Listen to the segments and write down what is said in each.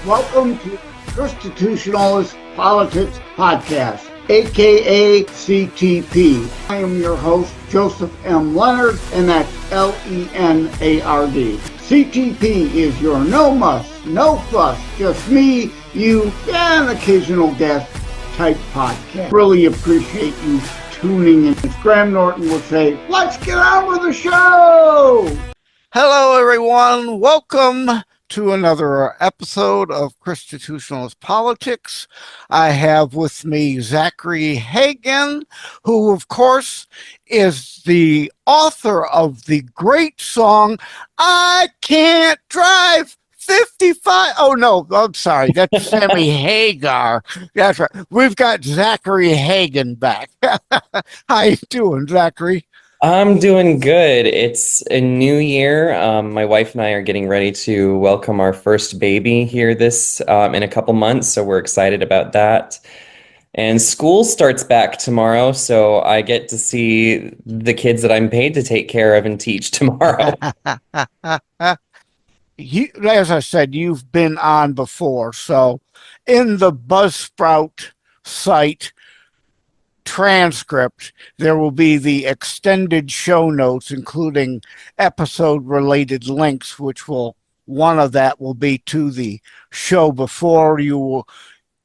Welcome to Constitutionalist Politics Podcast, aka CTP. I am your host, Joseph M. Leonard, and that's Leonard. CTP is your no muss, no fuss, just me, you, and occasional guest type podcast. Really appreciate you tuning in. As Graham Norton would say, let's get on with the show! Hello, everyone. Welcome to another episode of Constitutionalist Politics. I have with me Zachary Hagan, who, of course, is the author of the great song, I Can't Drive 55. Oh, no, I'm sorry. That's Sammy Hagar. That's right. We've got Zachary Hagan back. How you doing, Zachary? I'm doing good. It's a new year. My wife and I are getting ready to welcome our first baby here this in a couple months, so we're excited about that. And school starts back tomorrow, so I get to see the kids that I'm paid to take care of and teach tomorrow. As I said, you've been on before, so in the Buzzsprout site transcript, there will be the extended show notes, including episode related links, which will, one of that will be to the show before you will.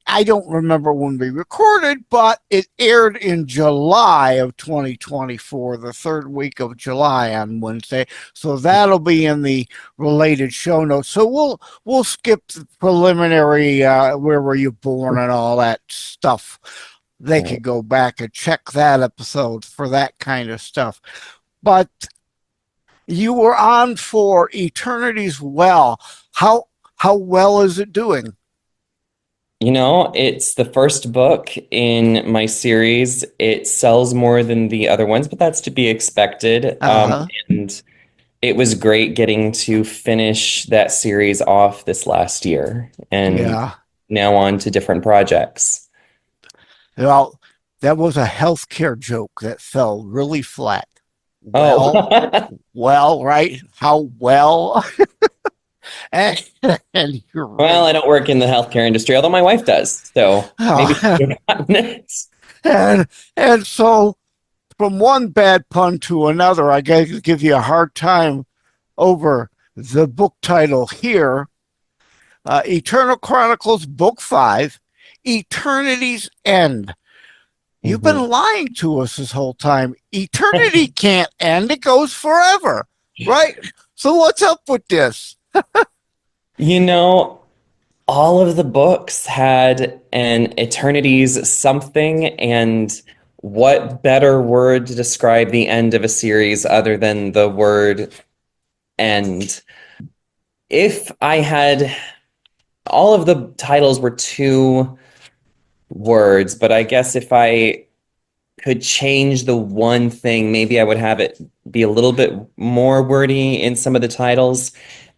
I don't remember when we recorded, but it aired in July of 2024, the third week of July on Wednesday. So that'll be in the related show notes. So we'll skip the preliminary where were you born and all that stuff. They could go back and check that episode for that kind of stuff. But you were on for Eternities well. How well is it doing? You know, it's the first book in my series. It sells more than the other ones, but that's to be expected. And it was great getting to finish that series off this last year and now on to different projects. Well, that was a healthcare joke that fell really flat. Well, right? How well? and you're right. Well, I don't work in the healthcare industry, although my wife does. So maybe and so from one bad pun to another, I got to give you a hard time over the book title here. Eternal Chronicles, Book 5, Eternities End. You've been lying to us this whole time. Eternity can't end. It goes forever, right? So what's up with this? You know, all of the books had an Eternities something, and what better word to describe the end of a series other than the word end? If I had... all of the titles were 2 words, but I guess if I could change the one thing, maybe I would have it be a little bit more wordy in some of the titles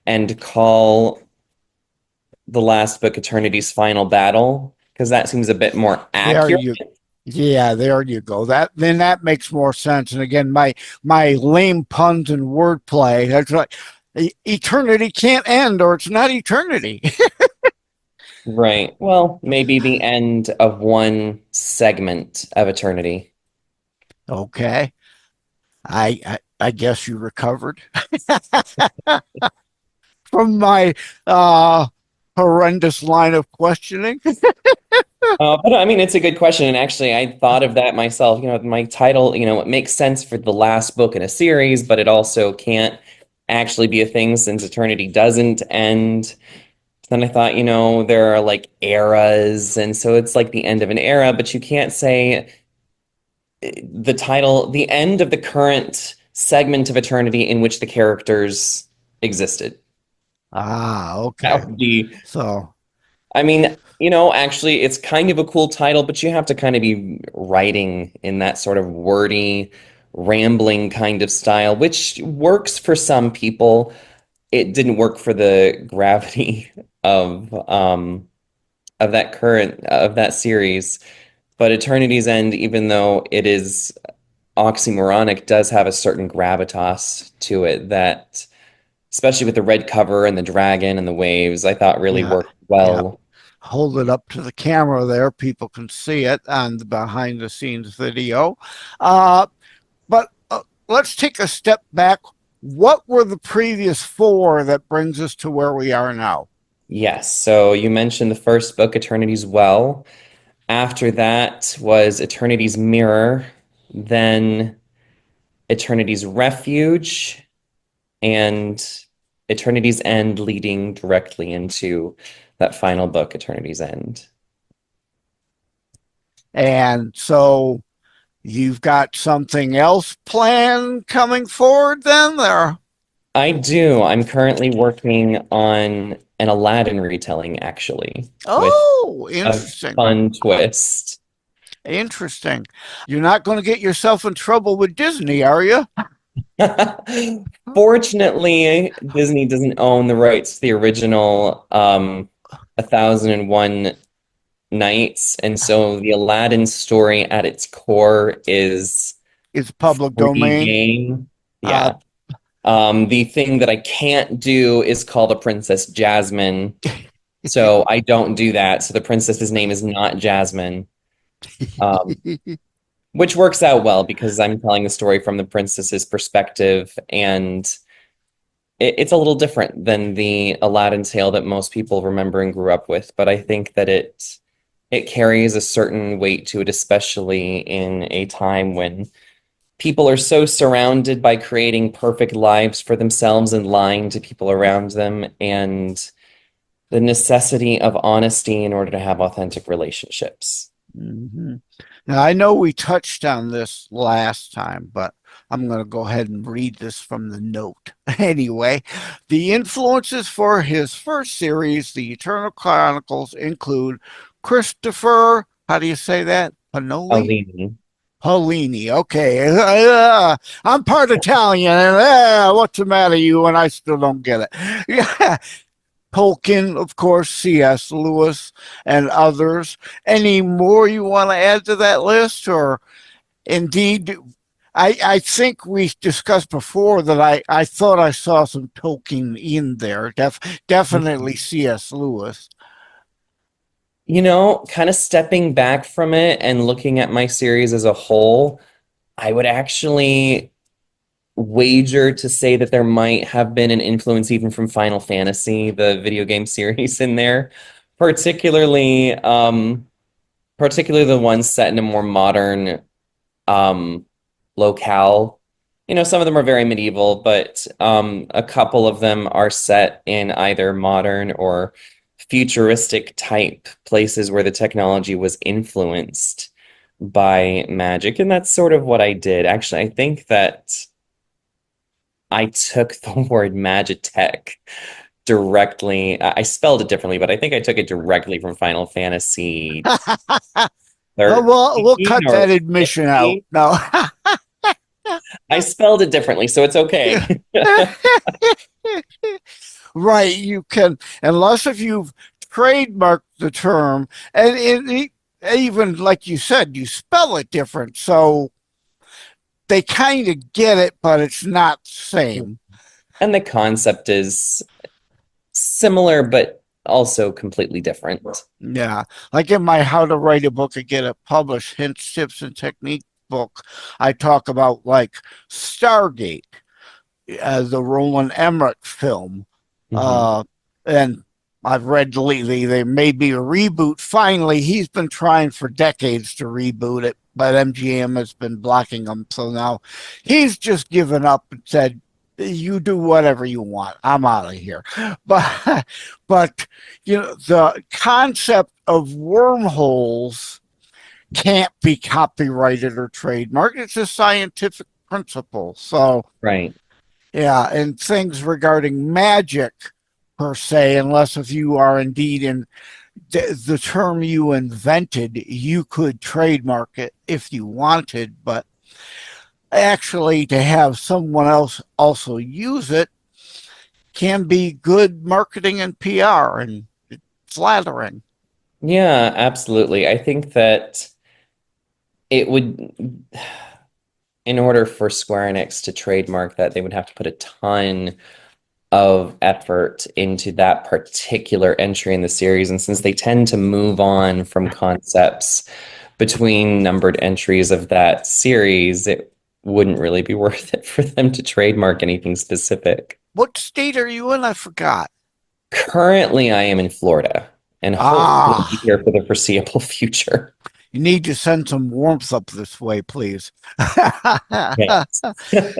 and call the last book Eternity's Final Battle, because that seems a bit more accurate. There you go. That makes more sense. And again, my lame puns and wordplay, that's like eternity can't end, or it's not eternity. Right. Well, maybe the end of one segment of eternity. Okay. I guess you recovered from my horrendous line of questioning. But I mean, it's a good question. And actually, I thought of that myself. You know, my title, you know, it makes sense for the last book in a series, but it also can't actually be a thing since eternity doesn't end. Then I thought, you know, there are like eras, and so it's like the end of an era, but you can't say the title, the end of the current segment of eternity in which the characters existed. Okay. That would be... so, I mean, you know, actually, it's kind of a cool title, but you have to kind of be writing in that sort of wordy, rambling kind of style, which works for some people. It didn't work for the gravity of that series. But Eternity's End, even though it is oxymoronic, does have a certain gravitas to it that especially with the red cover and the dragon and the waves, I thought really Yeah, worked yeah. well. Hold it up to the camera there. People can see it on the behind the scenes video. Uh, but let's take a step back. What were the previous four that brings us to where we are now? Yes, so you mentioned the first book, Eternities Well. After that was Eternity's Mirror, then Eternity's Refuge, and Eternity's End, leading directly into that final book, Eternity's End. And so you've got something else planned coming forward then there? I do. I'm currently working on an Aladdin retelling, actually, with Oh, a interesting. fun twist. Interesting. You're not going to get yourself in trouble with Disney, are you? Fortunately, Disney doesn't own the rights to the original 1001 Nights, and so the Aladdin story at its core is It's public free domain. game. Uh, Yeah. The thing that I can't do is call the princess Jasmine, so I don't do that. So the princess's name is not Jasmine, um, which works out well because I'm telling the story from the princess's perspective, and it's a little different than the Aladdin tale that most people remember and grew up with. But I think that it carries a certain weight to it, especially in a time when people are so surrounded by creating perfect lives for themselves and lying to people around them, and the necessity of honesty in order to have authentic relationships. hmm Now, I know we touched on this last time, but I'm going to go ahead and read this from the note. Anyway, the influences for his first series, The Eternal Chronicles, include Christopher, how do you say that? Panoli? Alini. Paulini. Okay. I'm part Italian. And what's the matter, you? And I still don't get it. Yeah. Tolkien, of course, C.S. Lewis, and others. Any more you want to add to that list? Or indeed, I think we discussed before that I thought I saw some Tolkien in there. Definitely C.S. Lewis. Kind of stepping back from it and looking at my series as a whole, I would actually wager to say that there might have been an influence even from Final Fantasy, the video game series in there, particularly particularly the ones set in a more modern um, locale. Some of them are very medieval, but a couple of them are set in either modern or futuristic type places where the technology was influenced by magic. And that's sort of what I did. Actually, I think that I took the word magitech directly. I spelled it differently, but I think I took it directly from Final Fantasy Oh, well, we'll 13 cut or that admission out. 15. No. I spelled it differently, so it's okay. Right, you can, unless if you've trademarked the term, and even like you said, you spell it different, so they kind of get it, but it's not the same. And the concept is similar, but also completely different. Yeah, like in my How to Write a Book and Get It Published Hints, Tips, and Technique book, I talk about like Stargate, the Roland Emmerich film. Mhm. Uh, and I've read lately there may be a reboot. Finally, he's been trying for decades to reboot it, but MGM has been blocking him. So now he's just given up and said, "You do whatever you want. I'm out of here." But but the concept of wormholes can't be copyrighted or trademarked. It's a scientific principle. So Right. yeah, and things regarding magic per se, unless if you are indeed in the term you invented, you could trademark it if you wanted, but actually to have someone else also use it can be good marketing and PR and flattering. Yeah, absolutely. I think that it would, in order for Square Enix to trademark that, they would have to put a ton of effort into that particular entry in the series. And since they tend to move on from concepts between numbered entries of that series, it wouldn't really be worth it for them to trademark anything specific. What state are you in? I forgot. Currently, I am in Florida and hopefully be Ah, here for the foreseeable future. you need to send some warmth up this way, please. Yes.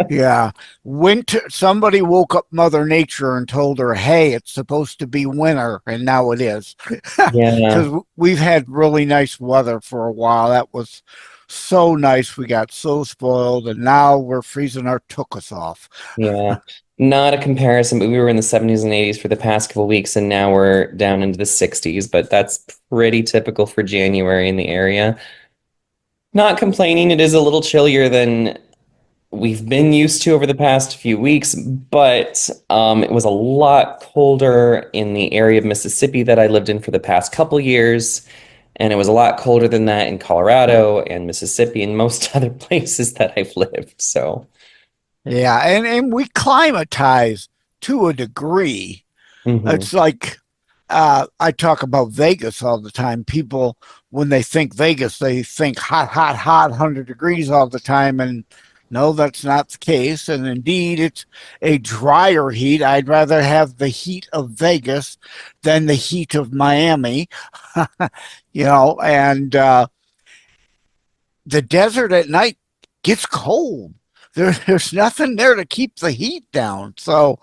Yeah. Winter, somebody woke up Mother Nature and told her, hey, it's supposed to be winter, and now it is. Yeah. Because we've had really nice weather for a while. That was so nice. We got so spoiled, and now we're freezing our tookus off. Yeah. Not a comparison, but we were in the 70s and 80s for the past couple of weeks, and now we're down into the 60s, but that's pretty typical for January in the area. Not complaining, it is a little chillier than we've been used to over the past few weeks, but it was a lot colder in the area of Mississippi that I lived in for the past couple years, and it was a lot colder than that in Colorado and Mississippi and most other places that I've lived. So, Yeah, and we climatize to a degree. mhm. It's like I talk about Vegas all the time. People, when they think Vegas, they think hot, hot, hot, 100 degrees all the time. And no, that's not the case. And indeed, it's a drier heat. I'd rather have the heat of Vegas than the heat of Miami, and the desert at night gets cold. There's nothing there to keep the heat down. So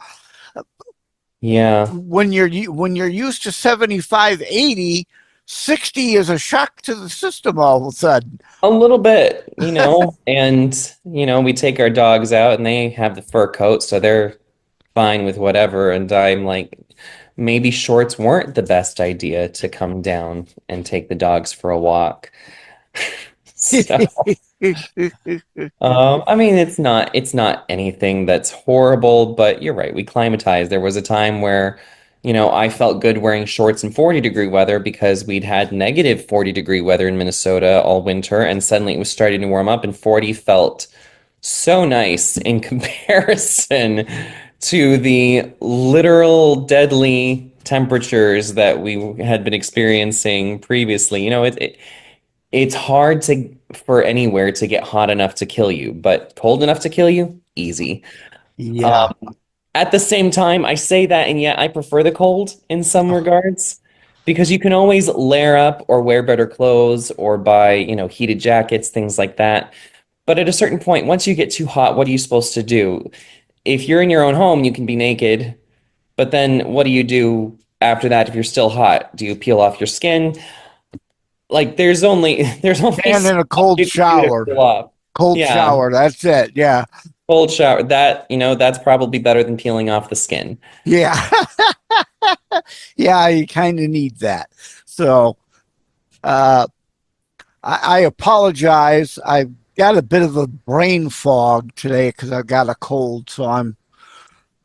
Yeah. when you're used to 75, 80, 60 is a shock to the system all of a sudden. A little bit, and we take our dogs out and they have the fur coat, so they're fine with whatever. And I'm like, maybe shorts weren't the best idea to come down and take the dogs for a walk. So, I mean, it's not anything that's horrible, but you're right. We climatize. There was a time where, I felt good wearing shorts in 40-degree weather because we'd had negative 40-degree weather in Minnesota all winter, and suddenly it was starting to warm up, and 40 felt so nice in comparison to the literal deadly temperatures that we had been experiencing previously. It's hard for anywhere to get hot enough to kill you, but cold enough to kill you, easy. Yeah. Um, at the same time, I say that, and yet I prefer the cold in some regards because you can always layer up or wear better clothes or buy, heated jackets, things like that. But at a certain point, once you get too hot, what are you supposed to do? If you're in your own home, you can be naked, but then what do you do after that if you're still hot? Do you peel off your skin? Like there's only And so in a much cold you can do to shower. cool off. Cold Yeah, shower. That's it. Yeah. cold shower. That's probably better than peeling off the skin. Yeah. Yeah. You kind of need that. So uh, I apologize. I've got a bit of a brain fog today because I've got a cold. So I'm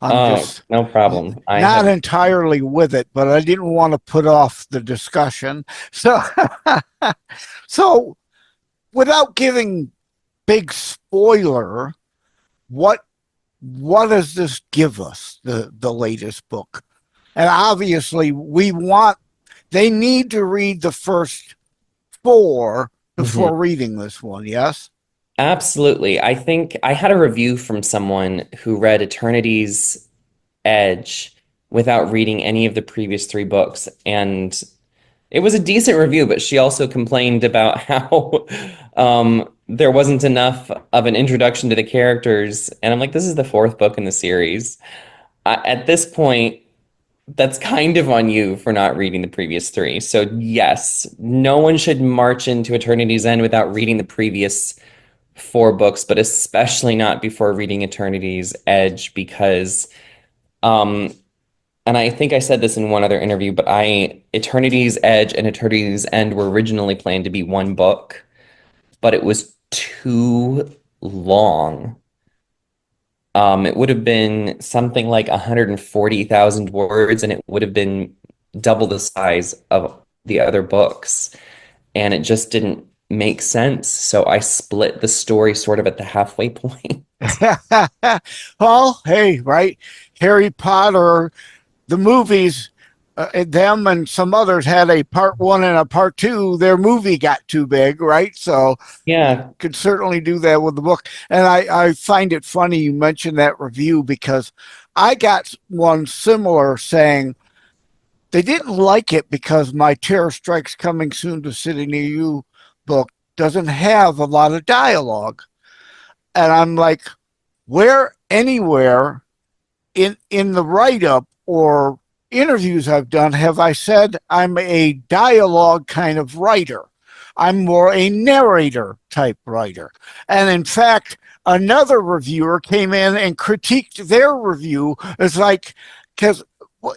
Oh, just no problem. I not have. entirely with it, but I didn't want to put off the discussion. So, so without giving big spoiler, what what does this give us? The latest book, and obviously they need to read the first four Mhm. before reading this one. Yes. Absolutely. I think I had a review from someone who read Eternities Edge without reading any of the previous three books, and it was a decent review, but she also complained about how there wasn't enough of an introduction to the characters. And I'm like, this is the fourth book in the series. At this point, that's kind of on you for not reading the previous three. So, yes, no one should march into Eternity's End without reading the previous four books, but especially not before reading Eternity's Edge because um, and I think I said this in one other interview, but Eternity's Edge and Eternity's End were originally planned to be one book, but it was too long. It would have been something like 140,000 words, and it would have been double the size of the other books. And it just didn't make sense. So I split the story sort of at the halfway point. Well, hey, right? Harry Potter, the movies, them and some others had a part one and a part two. Their movie got too big, right? So Yeah, could certainly do that with the book. And I find it funny you mentioned that review because I got one similar saying they didn't like it because my Terror Strikes Coming Soon to City Near You book doesn't have a lot of dialogue. And I'm like, where anywhere in the write up or interviews I've done have I said I'm a dialogue kind of writer? I'm more a narrator type writer. And in fact, another reviewer came in and critiqued their review. It's like, because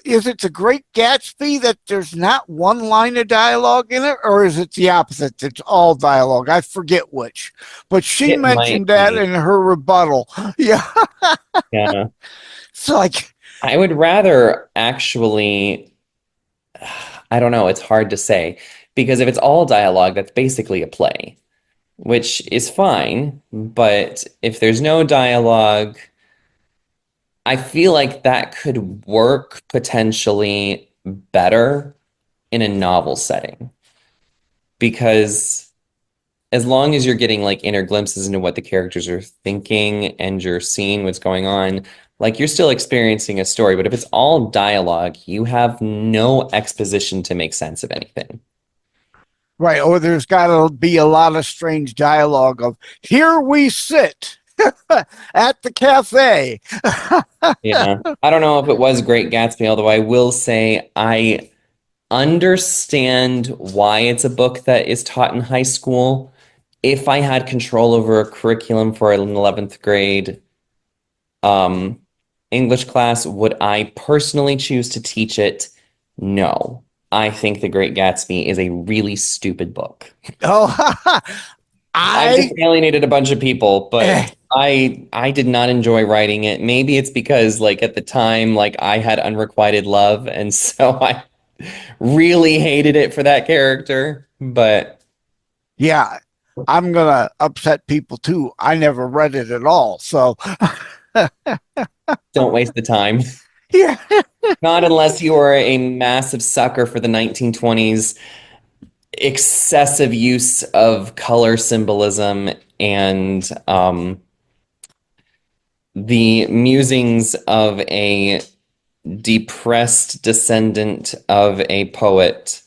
is it the Great Gatsby that there's not one line of dialogue in it, or is it the opposite? It's all dialogue. I forget which, but she it might mentioned that be. in her rebuttal. Yeah, Yeah. it's like, I would rather actually, I don't know, it's hard to say because if it's all dialogue, that's basically a play, which is fine. But if there's no dialogue, I feel like that could work potentially better in a novel setting because as long as you're getting like inner glimpses into what the characters are thinking and you're seeing what's going on, like you're still experiencing a story. But if it's all dialogue, you have no exposition to make sense of anything. right, or there's got to be a lot of strange dialogue of here we sit at the cafe. Yeah. I don't know if it was Great Gatsby, although I will say I understand why it's a book that is taught in high school. If I had control over a curriculum for an 11th grade um, English class, would I personally choose to teach it? No. I think The Great Gatsby is a really stupid book. Oh, I've just I alienated a bunch of people, eh, but I did not enjoy writing it. Maybe it's because like at the time like I had unrequited love and so I really hated it for that character, but yeah, I'm gonna upset people too. I never read it at all, so don't waste the time. yeah, Not unless you are a massive sucker for the 1920s excessive use of color symbolism and the musings of a depressed descendant of a poet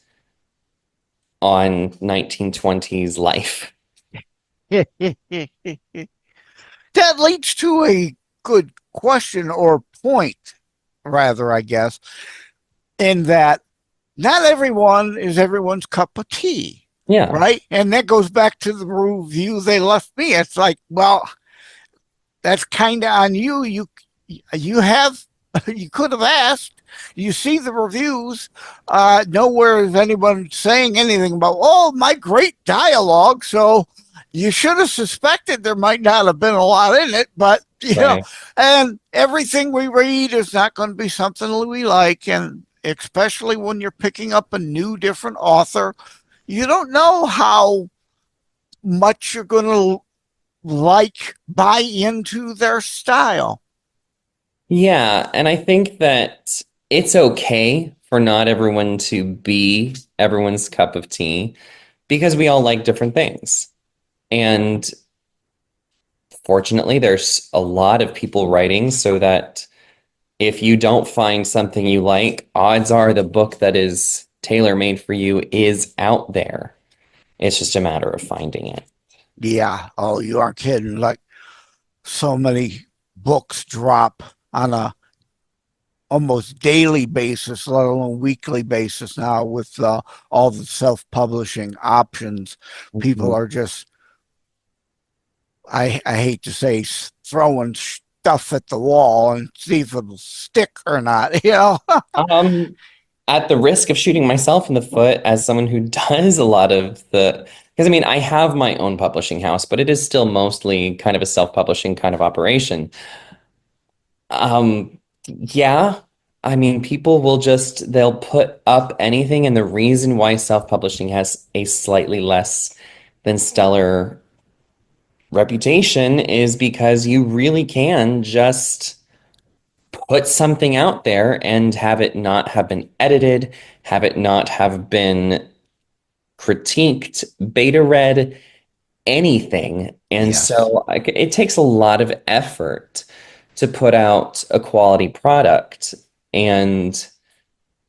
on 1920s life. that leads to a good question or point, rather, I guess, in that not everyone is everyone's cup of tea, Yeah, right? And that goes back to the review they left me. It's like, well, that's kind of on you. You have you could have asked. You see the reviews. Nowhere is anyone saying anything about, oh, my great dialogue. So you should have suspected there might not have been a lot in it, but right. and everything we read is not going to be something we like, and especially when you're picking up a new, different author, you don't know how much you're going to buy into their style. Yeah, and I think that it's okay for not everyone to be everyone's cup of tea because we all like different things. And fortunately, there's a lot of people writing so that if you don't find something you like, odds are the book that is tailor-made for you is out there. It's just a matter of finding it. Yeah. Oh, you aren't kidding. Like so many books drop on a almost daily basis, let alone weekly basis now with all the self-publishing options. People Mhm. are just, I hate to say, throwing stuff at the wall and see if it'll stick or not. Um, at the risk of shooting myself in the foot as someone who does a lot of the, because I mean, I have my own publishing house, but it is still mostly kind of a self-publishing kind of operation. Yeah, I mean, people will just, they'll put up anything, and the reason why self-publishing has a slightly less than stellar reputation is because you really can just put something out there and have it not have been edited, have it not have been critiqued, beta read, anything. And Yes. so like, it takes a lot of effort to put out a quality product. And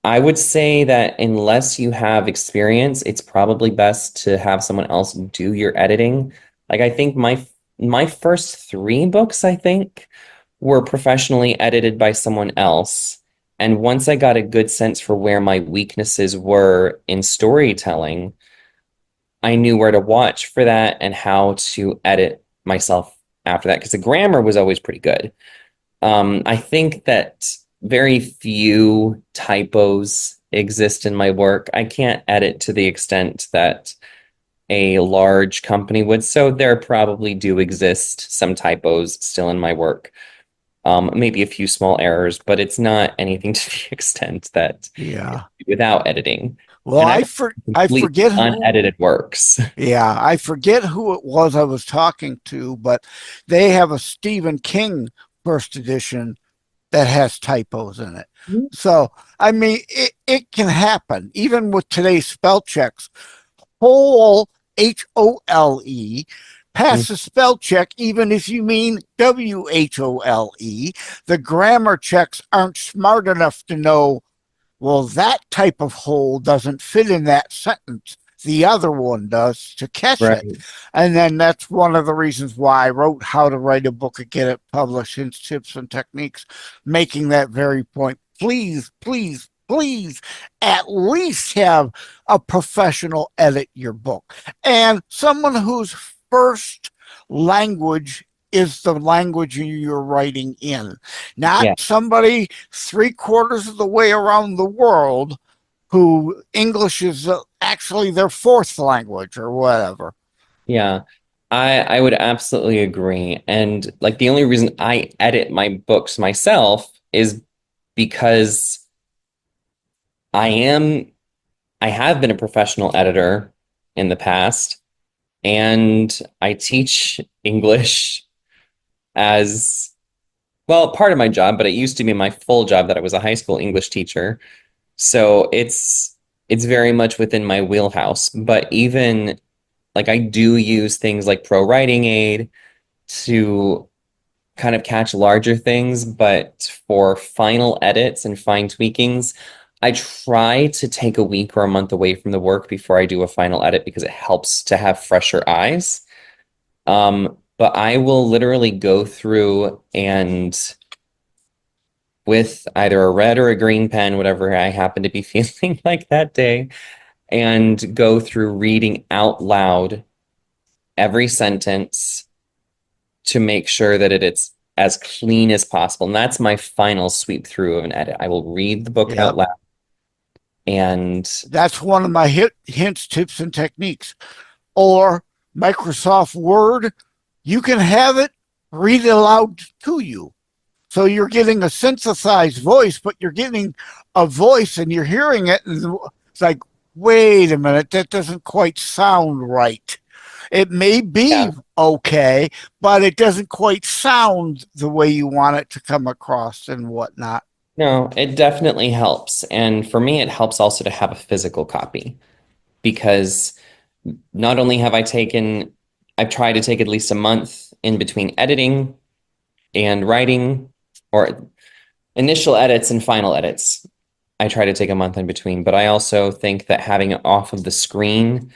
I would say that unless you have experience, it's probably best to have someone else do your editing. Like I think my first three books, I think, were professionally edited by someone else. And once I got a good sense for where my weaknesses were in storytelling, I knew where to watch for that and how to edit myself after that because the grammar was always pretty good. I think that very few typos exist in my work. I can't edit to the extent that a large company would, so there probably do exist some typos still in my work. Maybe a few small errors, but it's not anything to the extent that Yeah. without editing. Well, And I I complete forget who. unedited works. Yeah, I forget who it was I was talking to, but they have a Stephen King first edition that has typos in it. So, I mean, it can happen even with today's spell checks. Whole HOLE pass the spell check even if you mean WHOLE. The grammar checks aren't smart enough to know, well, that type of hole doesn't fit in that sentence. The other one does to catch it. Right. And then that's one of the reasons why I wrote How to Write a Book and Get It Published, Hints, Tips, and Techniques, making that very point. Please, please, please at least have a professional edit your book. And someone whose first language is the language you're writing in, not Yeah. somebody 3/4 of the way around the world who English is actually their fourth language or whatever. Yeah. I would absolutely agree. And like the only reason I edit my books myself is because I am I have been a professional editor in the past, and I teach English as well, part of my job, but it used to be my full job that I was a high school English teacher. So it's very much within my wheelhouse. But even like I do use things like Pro Writing Aid to kind of catch larger things, but for final edits and fine tweakings, I try to take a week or a month away from the work before I do a final edit because it helps to have fresher eyes. But I will literally go through and with either a red or a green pen, whatever I happen to be feeling like that day, and go through reading out loud every sentence to make sure that it's as clean as possible. And that's my final sweep through of an edit. I will read the book Yeah, out loud and that's one of my hints, tips, and techniques. Or Microsoft Word, you can have it read it aloud to you. So you're getting a synthesized voice, but you're getting a voice and you're hearing it. And it's like, wait a minute, that doesn't quite sound right. It may be yeah, okay, but it doesn't quite sound the way you want it to come across and whatnot. no, it definitely helps. And for me, it helps also to have a physical copy because not only have I've tried to take at least a month in between editing and writing, or initial edits and final edits. I try to take a month in between, but I also think that having it off of the screen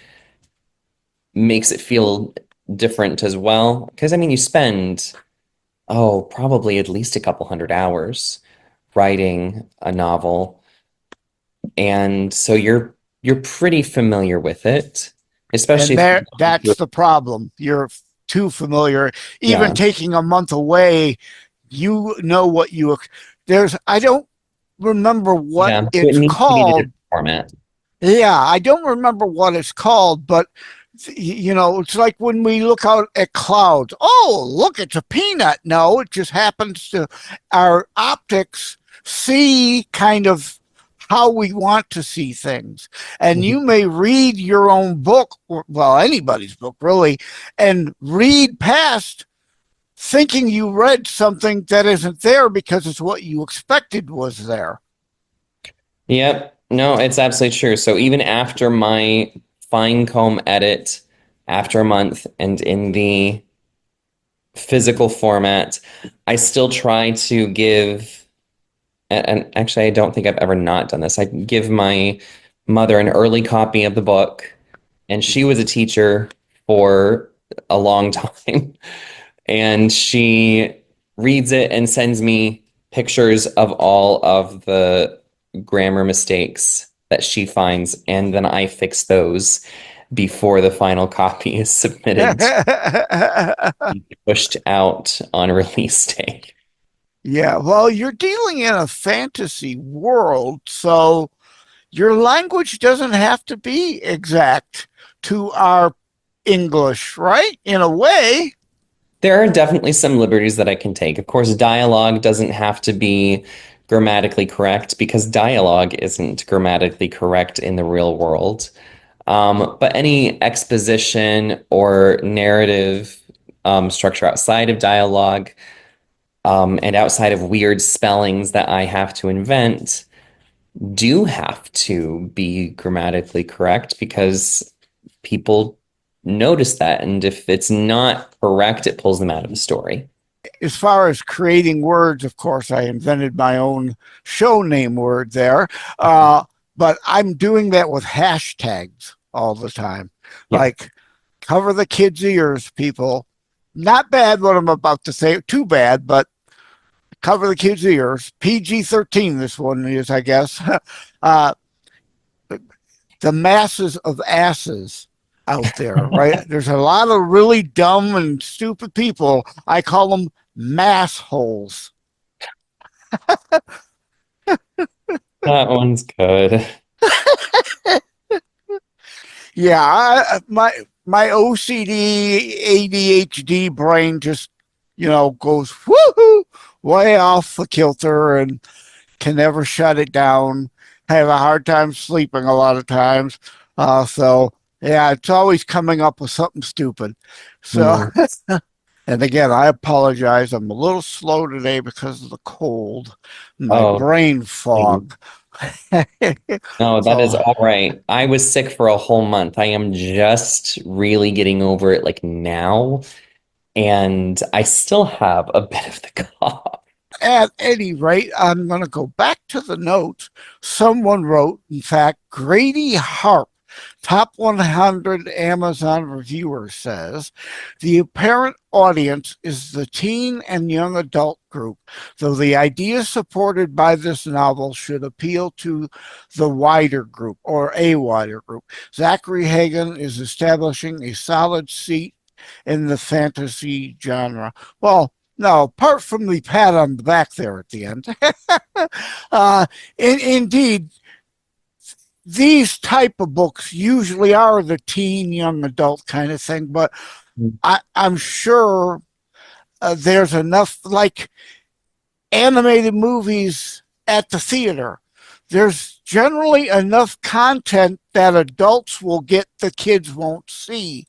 makes it feel different as well. Because I mean, you spend, oh, probably at least a couple hundred hours writing a novel, and so you're pretty familiar with it, especially And if that's the problem. You're too familiar. Even yeah, taking a month away, you know what you there's I don't remember what yeah. So it it's needs to be in a called. different format. Yeah, I don't remember what it's called, but it's like when we look out at clouds. Oh, look, it's a peanut. No, it just happens to our optics see kind of how we want to see things. And you may read your own book, or, well, anybody's book really, and read past thinking you read something that isn't there because it's what you expected was there. Yep. No, it's absolutely true. So even after my fine comb edit after a month and in the physical format, I still try to give, and actually, I don't think I've ever not done this. I give my mother an early copy of the book, and she was a teacher for a long time. And she reads it and sends me pictures of all of the grammar mistakes that she finds, and then I fix those before the final copy is submitted, pushed out on release day. Yeah, well, you're dealing in a fantasy world, so your language doesn't have to be exact to our English, right? In a way. There are definitely some liberties that I can take. Of course, dialogue doesn't have to be grammatically correct because dialogue isn't grammatically correct in the real world. But any exposition or narrative structure outside of dialogue and outside of weird spellings that I have to invent do have to be grammatically correct because people notice that. And if it's not correct, it pulls them out of the story. As far as creating words, of course, I invented my own show name word there. But I'm doing that with hashtags all the time. Yeah. Like, cover the kids' ears, people. Not bad what I'm about to say, too bad, but cover the kids' ears. PG-13, this one is, I guess. The masses of asses out there, right? There's a lot of really dumb and stupid people. I call them mass holes. That one's good. Yeah, my OCD ADHD brain just goes woohoo way off the kilter and can never shut it down. I have a hard time sleeping a lot of times. So yeah, it's always coming up with something stupid. So and again, I apologize. I'm a little slow today because of the cold, my Oh, brain fog. no, that is So all right. I was sick for a whole month. I am just really getting over it like now, and I still have a bit of the cough. at any rate, I'm going to go back to the notes. Someone wrote, in fact, Grady Harp, top 100 Amazon reviewer, says the apparent audience is the teen and young adult group, though the ideas supported by this novel should appeal to the wider group or a wider group. Zachary Hagan is establishing a solid seat in the fantasy genre. Well, no, apart from the pat on the back there at the end. Indeed, these type of books usually are the teen, young adult kind of thing, but I'm sure there's enough, like animated movies at the theater. There's generally enough content that adults will get the kids won't see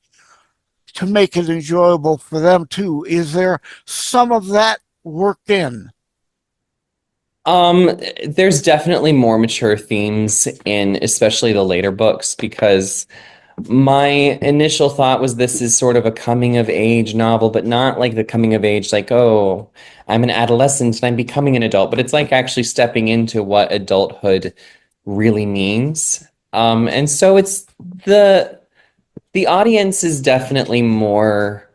to make it enjoyable for them too. Is there some of that worked in? There's definitely more mature themes in especially the later books because my initial thought was this is sort of a coming of age novel, but not like the coming of age, like, oh, I'm an adolescent and I'm becoming an adult, but it's like actually stepping into what adulthood really means. And so it's the audience is definitely more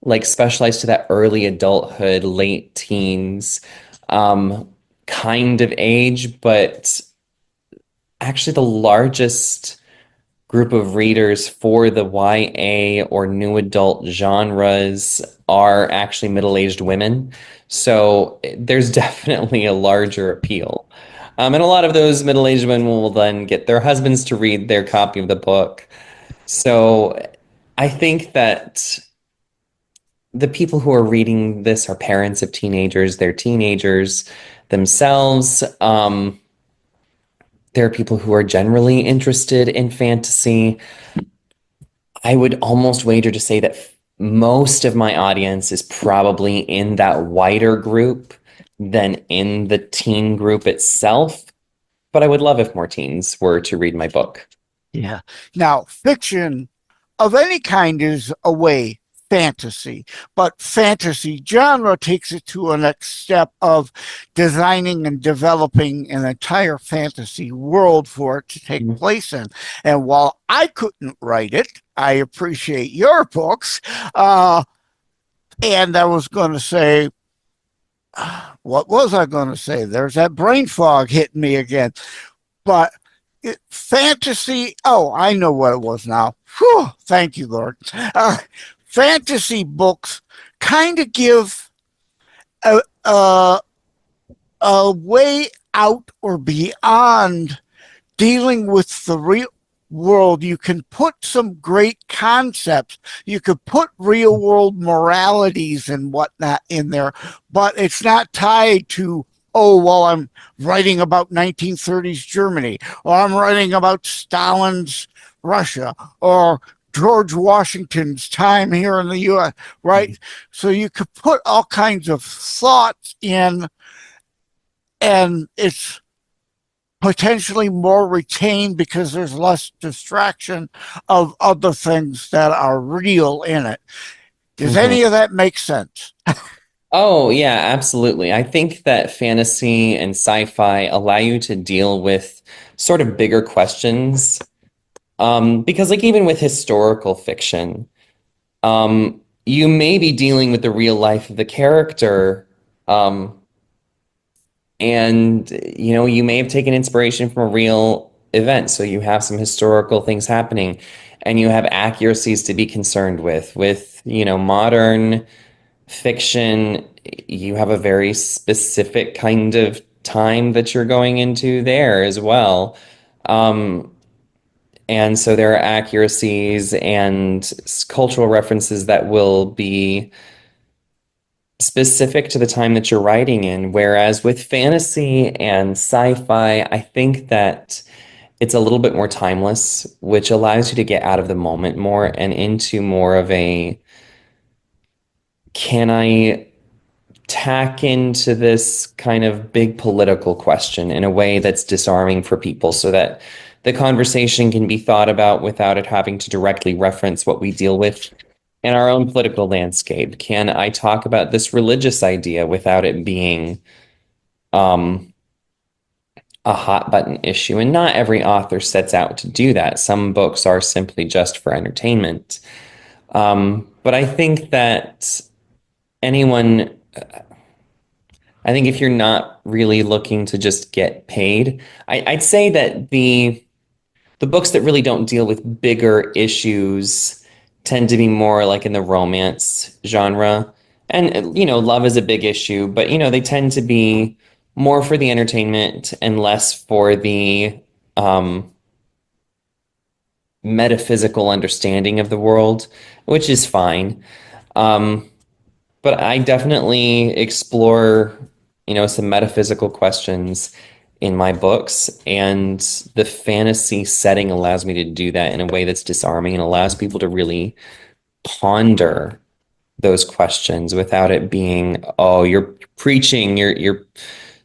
like specialized to that early adulthood, late teens, kind of age, but actually the largest group of readers for the YA or new adult genres are actually middle-aged women. So there's definitely a larger appeal. And a lot of those middle-aged women will then get their husbands to read their copy of the book. So I think that the people who are reading this are parents of teenagers, they're teenagers themselves. there are people who are generally interested in fantasy. I would almost wager to say that most of my audience is probably in that wider group than in the teen group itself. But I would love if more teens were to read my book. Yeah. Now, fiction of any kind is a way fantasy, but fantasy genre takes it to a next step of designing and developing an entire fantasy world for it to take place in. And while I couldn't write it, I appreciate your books. And I was going to say, what was I going to say? There's that brain fog hitting me again. But fantasy, oh, I know what it was now. Whew, thank you, Lord. Fantasy books kind of give a way out or beyond dealing with the real world. You can put some great concepts. You could put real world moralities and whatnot in there, but it's not tied to, oh, well, I'm writing about 1930s Germany, or I'm writing about Stalin's Russia, or George Washington's time here in the U.S., right? Mm-hmm. So you could put all kinds of thoughts in, and it's potentially more retained because there's less distraction of other things that are real in it. Does any of that make sense? Oh, yeah, absolutely. I think that fantasy and sci-fi allow you to deal with sort of bigger questions. Because like even with historical fiction, you may be dealing with the real life of the character, and you may have taken inspiration from a real event. So you have some historical things happening, and you have accuracies to be concerned with. With, modern fiction, you have a very specific kind of time that you're going into there as well. And so there are accuracies and cultural references that will be specific to the time that you're writing in. Whereas with fantasy and sci-fi, I think that it's a little bit more timeless, which allows you to get out of the moment more and into more of a, can I tack into this kind of big political question in a way that's disarming for people so that the conversation can be thought about without it having to directly reference what we deal with in our own political landscape? Can I talk about this religious idea without it being a hot button issue? And not every author sets out to do that. Some books are simply just for entertainment. But I think that anyone, I think if you're not really looking to just get paid, I'd say that the books that really don't deal with bigger issues tend to be more like in the romance genre. And, love is a big issue, but, they tend to be more for the entertainment and less for the metaphysical understanding of the world, which is fine. But I definitely explore, some metaphysical questions in my books, and the fantasy setting allows me to do that in a way that's disarming and allows people to really ponder those questions without it being, oh, you're preaching, you're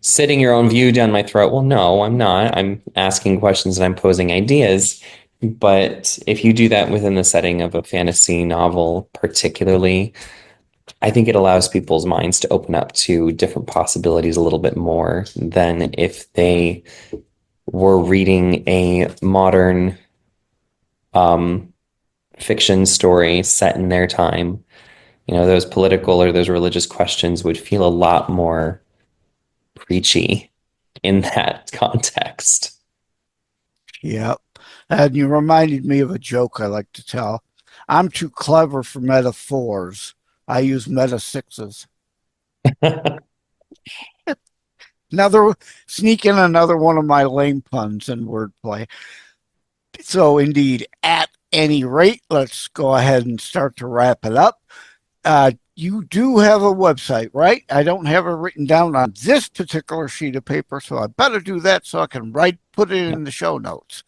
sitting your own view down my throat. Well, no, I'm not. I'm asking questions and I'm posing ideas. But if you do that within the setting of a fantasy novel, particularly, I think it allows people's minds to open up to different possibilities a little bit more than if they were reading a modern fiction story set in their time. Those political or those religious questions would feel a lot more preachy in that context. Yep. And you reminded me of a joke I like to tell. I'm too clever for metaphors. I use meta sixes. Sneak in another one of my lame puns and wordplay. So indeed, at any rate, let's go ahead and start to wrap it up. you do have a website, right? I don't have it written down on this particular sheet of paper, so I better do that so I can put it in the show notes.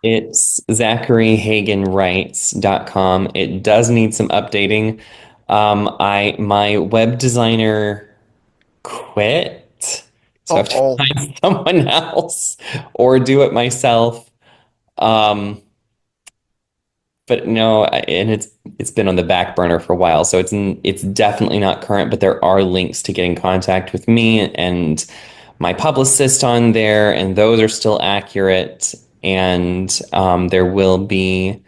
It's ZacharyHaganWrites.com. It does need some updating. My web designer quit, so I have to Uh-oh. find someone else or do it myself. But no, and it's been on the back burner for a while, so it's definitely not current. But there are links to get in contact with me and my publicist on there, and those are still accurate. And there will be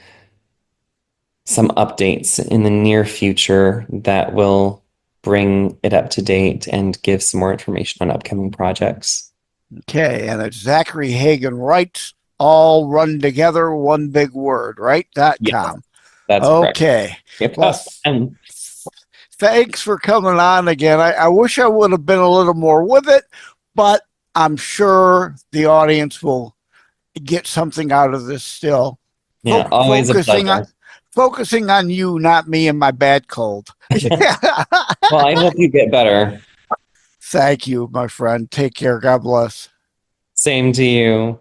some updates in the near future that will bring it up to date and give some more information on upcoming projects. Okay, and it's Zachary Hagan Writes, all run together, one big word, right? Yeah, .com. that's Okay. correct. Well, thanks for coming on again. I wish I would have been a little more with it, but I'm sure the audience will get something out of this still. Yeah, always a pleasure. Focusing on you, not me and my bad cold. Well, I hope you get better. Thank you, my friend. Take care. God bless. Same to you.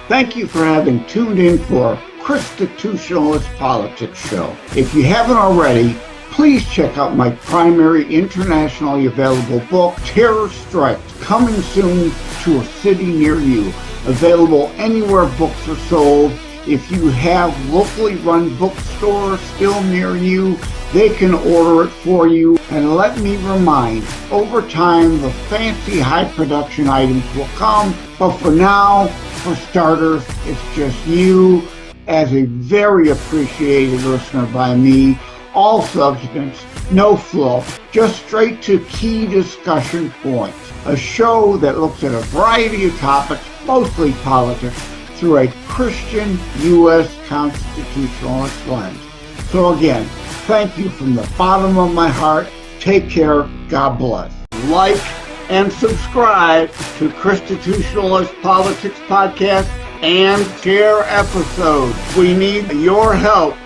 Thank you for having tuned in for Constitutionalist Politics Show. If you haven't already, please check out my primary internationally available book, Terror Strikes, coming soon to a city near you. Available anywhere books are sold. If you have locally run bookstores still near you, they can order it for you. And let me remind, over time, the fancy high production items will come. But for now, for starters, it's just you as a very appreciated listener by me. All substance, no fluff, just straight to key discussion points. A show that looks at a variety of topics, mostly politics, through a Christian U.S. constitutionalist lens. So again, thank you from the bottom of my heart. Take care. God bless. Like and subscribe to Constitutionalist Politics Podcast and share episodes. We need your help.